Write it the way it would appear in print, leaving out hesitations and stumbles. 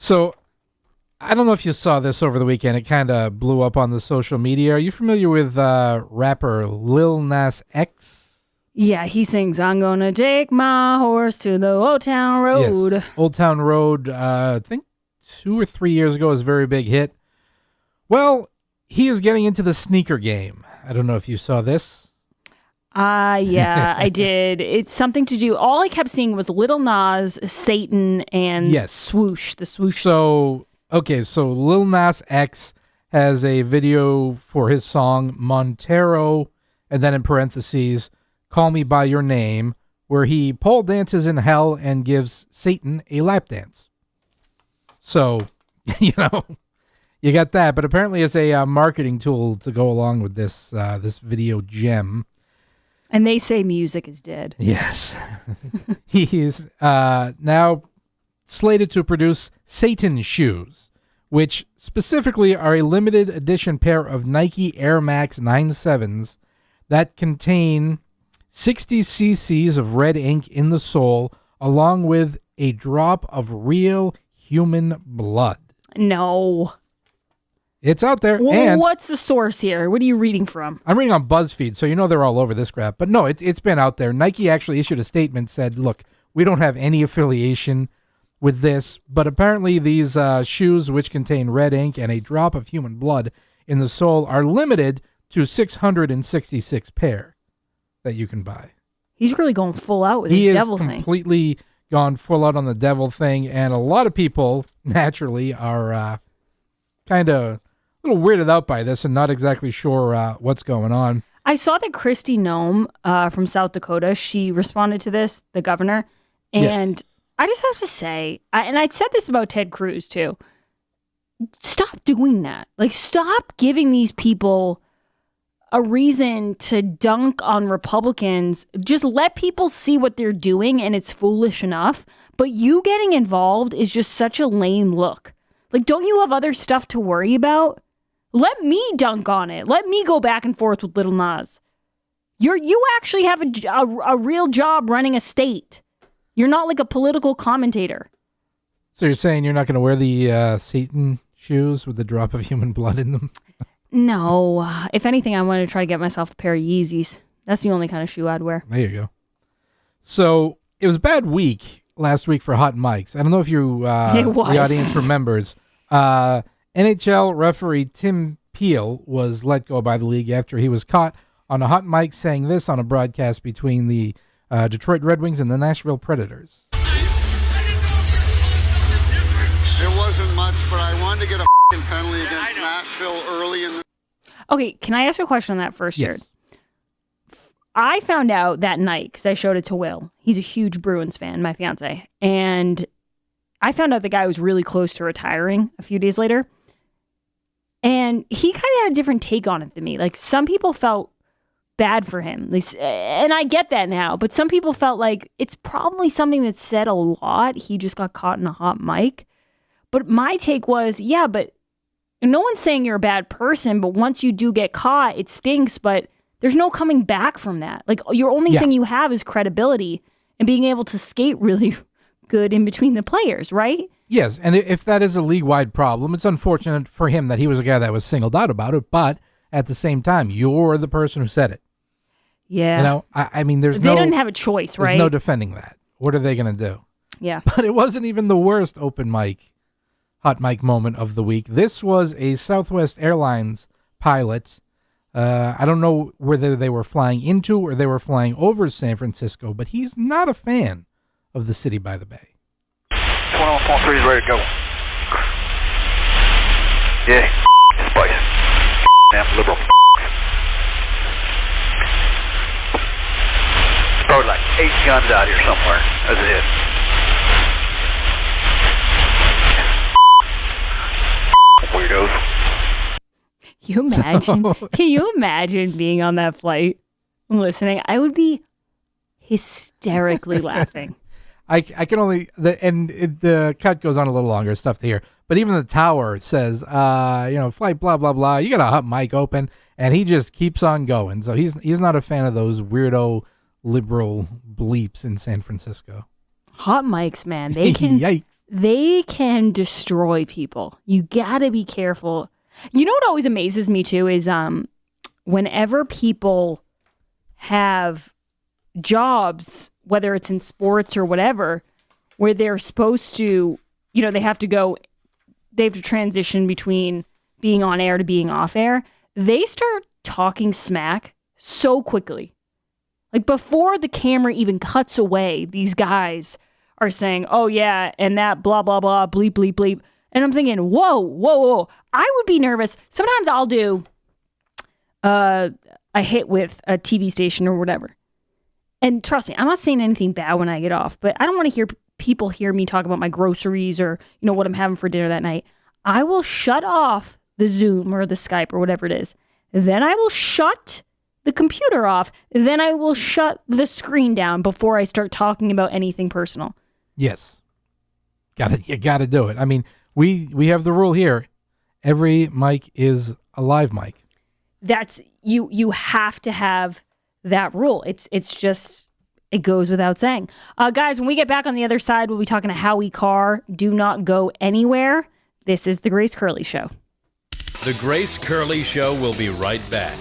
So, I don't know if you saw this over the weekend. It kind of blew up on the social media. Are you familiar with rapper Lil Nas X? Yeah, he sings, "I'm gonna take my horse to the Old Town Road." Yes. Old Town Road, I think 2 or 3 years ago, was a very big hit. Well, he is getting into the sneaker game. I don't know if you saw this. Yeah, I did. It's something to do. All I kept seeing was Little Nas, Satan, and Swoosh, the Swoosh. So Lil Nas X has a video for his song Montero, and then in parentheses, "Call Me By Your Name," where he pole dances in hell and gives Satan a lap dance. So, you got that, but apparently it's a marketing tool to go along with this video gem. And they say music is dead. Yes. He is now slated to produce Satan shoes, which specifically are a limited edition pair of Nike Air Max 97s that contain 60 cc's of red ink in the sole, along with a drop of real human blood. No. It's out there. Well, and what's the source here? What are you reading from? I'm reading on BuzzFeed, so they're all over this crap. But no, it's been out there. Nike actually issued a statement, said, look, we don't have any affiliation with this, but apparently these shoes, which contain red ink and a drop of human blood in the sole, are limited to 666 pair that you can buy. He's really going full out with his devil thing. He is completely gone full out on the devil thing, and a lot of people, naturally, are kind of a little weirded out by this and not exactly sure what's going on. I saw that Kristi Noem from South Dakota, she responded to this, the governor, and I just have to say, and I said this about Ted Cruz too, stop doing that. Like, stop giving these people a reason to dunk on Republicans. Just let people see what they're doing, and it's foolish enough. But you getting involved is just such a lame look. Like, don't you have other stuff to worry about? Let me dunk on it. Let me go back and forth with Little Nas. You actually have a real job running a state. You're not like a political commentator. So you're saying you're not going to wear the Satan shoes with the drop of human blood in them? No. If anything, I want to try to get myself a pair of Yeezys. That's the only kind of shoe I'd wear. There you go. So it was a bad week last week for hot mics. I don't know if you, the audience, remembers. NHL referee Tim Peel was let go by the league after he was caught on a hot mic saying this on a broadcast between the Detroit Red Wings and the Nashville Predators. It wasn't much, but I wanted to get a penalty against Nashville early in the... Okay, can I ask you a question on that first, Jared? Yes. I found out that night, because I showed it to Will. He's a huge Bruins fan, my fiance. And I found out the guy was really close to retiring a few days later. And he kind of had a different take on it than me. Like, some people felt bad for him. And I get that now. But some people felt like it's probably something that's said a lot. He just got caught in a hot mic. But my take was, yeah, but no one's saying you're a bad person. But once you do get caught, it stinks. But there's no coming back from that. Like, your only thing you have is credibility and being able to skate really good in between the players, right? Yes, and if that is a league-wide problem, it's unfortunate for him that he was a guy that was singled out about it, but at the same time, you're the person who said it. Yeah. I mean, they didn't have a choice, right? There's no defending that. What are they going to do? Yeah. But it wasn't even the worst open mic, hot mic moment of the week. This was a Southwest Airlines pilot. I don't know whether they were flying into or they were flying over San Francisco, but he's not a fan of the city by the bay. 113 is ready to go. Yeah, spice. Damn liberal. Probably like 8 guns out here somewhere as it is. Weirdos. Can you imagine being on that flight and listening? I would be hysterically laughing. I can only the cut goes on a little longer, stuff to hear. But even the tower says, flight blah blah blah. You got a hot mic open, and he just keeps on going. So he's not a fan of those weirdo liberal bleeps in San Francisco. Hot mics, man. They can Yikes. they can destroy people. You gotta be careful. You know what always amazes me too is whenever people have jobs, whether it's in sports or whatever, where they're supposed to, they have to transition between being on air to being off air. They start talking smack so quickly. Like before the camera even cuts away, these guys are saying, oh yeah, and that blah, blah, blah, bleep, bleep, bleep. And I'm thinking, whoa. I would be nervous. Sometimes I'll do a hit with a TV station or whatever. And trust me, I'm not saying anything bad when I get off, but I don't want to hear people hear me talk about my groceries or, what I'm having for dinner that night. I will shut off the Zoom or the Skype or whatever it is. Then I will shut the computer off. Then I will shut the screen down before I start talking about anything personal. Yes. You got to do it. I mean, we have the rule here. Every mic is a live mic. That's you have to have that rule. It's just, it goes without saying. Guys, when we get back on the other side, we'll be talking to Howie Carr. Do not go anywhere. This is The Grace Curley Show. The Grace Curley Show will be right back.